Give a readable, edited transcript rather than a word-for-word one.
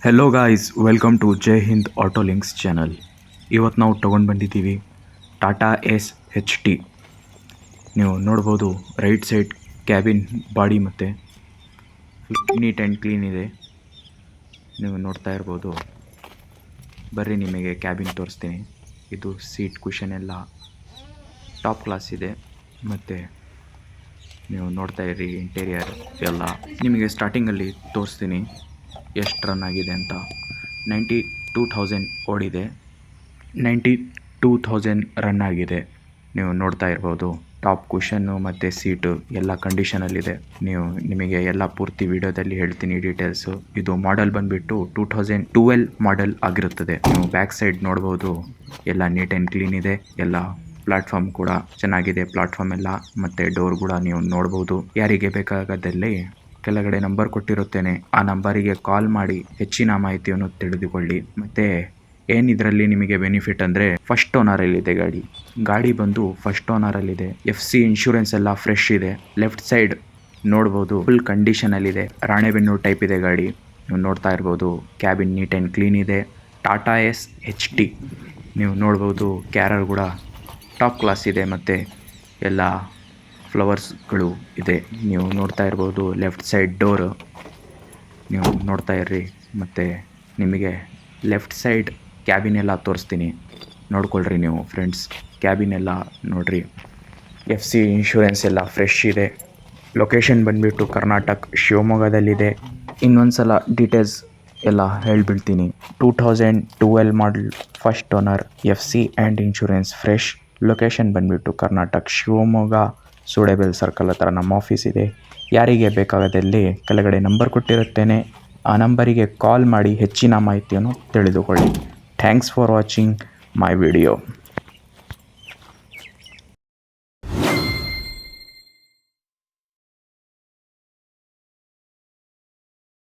Hello guys, welcome to Jai Hind auto links channel. ಇವತ್ತು ನಾವು ತೊಗೊಂಡು ಬಂದಿದ್ದೀವಿ ಟಾಟಾ SHT. ನೀವು ನೋಡ್ಬೋದು ರೈಟ್ ಸೈಡ್ ಕ್ಯಾಬಿನ್ ಬಾಡಿ ಮತ್ತು ನೀಟ್ ಆ್ಯಂಡ್ ಕ್ಲೀನ್ ಇದೆ. ನೀವು ನೋಡ್ತಾ ಇರ್ಬೋದು. ಬರ್ರಿ ನಿಮಗೆ ಕ್ಯಾಬಿನ್ ತೋರಿಸ್ತೀನಿ. ಇದು ಸೀಟ್ ಕುಷನ್ ಎಲ್ಲ ಟಾಪ್ ಕ್ಲಾಸ್ ಇದೆ. ಮತ್ತು ನೀವು ನೋಡ್ತಾ ಇರ್ರಿ ಇಂಟೀರಿಯರ್ ಎಲ್ಲ ನಿಮಗೆ ಸ್ಟಾರ್ಟಿಂಗಲ್ಲಿ ತೋರಿಸ್ತೀನಿ ಎಷ್ಟು ರನ್ ಆಗಿದೆ ಅಂತ. 92,000 ಓಡಿದೆ. 92,000 ರನ್ ಆಗಿದೆ. ನೀವು ನೋಡ್ತಾ ಇರ್ಬೋದು. ಟಾಪ್ ಕುಷನ್ನು ಮತ್ತು ಸೀಟು ಎಲ್ಲ ಕಂಡೀಷನಲ್ಲಿದೆ. ನಿಮಗೆ ಎಲ್ಲ ಪೂರ್ತಿ ವಿಡಿಯೋದಲ್ಲಿ ಹೇಳ್ತೀನಿ ಡೀಟೇಲ್ಸು. ಇದು ಮಾಡೆಲ್ ಬಂದುಬಿಟ್ಟು 2012 ಮಾಡೆಲ್ ಆಗಿರುತ್ತದೆ. ನೀವು ಬ್ಯಾಕ್ ಸೈಡ್ ನೋಡ್ಬೋದು, ಎಲ್ಲ ನೀಟ್ ಆ್ಯಂಡ್ ಕ್ಲೀನ್ ಇದೆ. ಎಲ್ಲ ಪ್ಲಾಟ್ಫಾರ್ಮ್ ಕೂಡ ಚೆನ್ನಾಗಿದೆ. ಪ್ಲಾಟ್ಫಾರ್ಮ್ ಎಲ್ಲ ಮತ್ತು ಡೋರ್ ಕೂಡ ನೀವು ನೋಡ್ಬೋದು. ಯಾರಿಗೆ ಬೇಕಾಗದಲ್ಲಿ ಕೆಳಗಡೆ ನಂಬರ್ ಕೊಟ್ಟಿರುತ್ತೇನೆ, ಆ ನಂಬರಿಗೆ ಕಾಲ್ ಮಾಡಿ ಹೆಚ್ಚಿನ ಮಾಹಿತಿಯನ್ನು ತಿಳಿದುಕೊಳ್ಳಿ. ಮತ್ತು ಏನಿದರಲ್ಲಿ ನಿಮಗೆ ಬೆನಿಫಿಟ್ ಅಂದರೆ ಫಸ್ಟ್ ಓನರಲ್ಲಿದೆ ಗಾಡಿ ಬಂದು ಫಸ್ಟ್ ಓನರಲ್ಲಿದೆ. FC ಇನ್ಶೂರೆನ್ಸ್ ಎಲ್ಲ ಫ್ರೆಶ್ ಇದೆ. ಲೆಫ್ಟ್ ಸೈಡ್ ನೋಡ್ಬೋದು ಫುಲ್ ಕಂಡೀಷನಲ್ಲಿದೆ. ರಾಣೆಬೆನ್ನೂರು ಟೈಪ್ ಇದೆ ಗಾಡಿ. ನೀವು ನೋಡ್ತಾ ಇರ್ಬೋದು. ಕ್ಯಾಬಿನ್ ನೀಟ್ ಆ್ಯಂಡ್ ಕ್ಲೀನ್ ಇದೆ. ಟಾಟಾ SHT ನೀವು ನೋಡ್ಬೋದು. ಕ್ಯಾರರ್ ಕೂಡ ಟಾಪ್ ಕ್ಲಾಸ್ ಇದೆ ಮತ್ತು ಎಲ್ಲ ಫ್ಲವರ್ಸ್ಗಳು ಇದೆ. ನೀವು ನೋಡ್ತಾ ಇರ್ಬೋದು. ಲೆಫ್ಟ್ ಸೈಡ್ ಡೋರು ನೀವು ನೋಡ್ತಾ ಇರ್ರಿ. ಮತ್ತು ನಿಮಗೆ ಲೆಫ್ಟ್ ಸೈಡ್ ಕ್ಯಾಬಿನ್ ಎಲ್ಲ ತೋರಿಸ್ತೀನಿ, ನೋಡ್ಕೊಳ್ರಿ ನೀವು ಫ್ರೆಂಡ್ಸ್. ಕ್ಯಾಬಿನ್ ಎಲ್ಲ ನೋಡ್ರಿ. FC ಇನ್ಶೂರೆನ್ಸ್ ಎಲ್ಲ ಫ್ರೆಶ್ ಇದೆ. ಲೊಕೇಶನ್ ಬಂದುಬಿಟ್ಟು ಕರ್ನಾಟಕ ಶಿವಮೊಗ್ಗದಲ್ಲಿದೆ. ಇನ್ನೊಂದು ಸಲ ಡೀಟೇಲ್ಸ್ ಎಲ್ಲ ಹೇಳಿಬಿಡ್ತೀನಿ. 2012 model, first owner, FC and insurance fresh. Location ಬಂದುಬಿಟ್ಟು ಕರ್ನಾಟಕ ಶಿವಮೊಗ್ಗ, ಸೂಳೆಬೆಲ್ ಸರ್ಕಲ್ ಹತ್ರ ನಮ್ಮ ಆಫೀಸ್ ಇದೆ. ಯಾರಿಗೆ ಬೇಕಾಗದಲ್ಲಿ ಕೆಳಗಡೆ ನಂಬರ್ ಕೊಟ್ಟಿರುತ್ತೇನೆ, ಆ ನಂಬರಿಗೆ ಕಾಲ್ ಮಾಡಿ ಹೆಚ್ಚಿನ ಮಾಹಿತಿಯನ್ನು ತಿಳಿದುಕೊಳ್ಳಿ. Thanks for watching my video.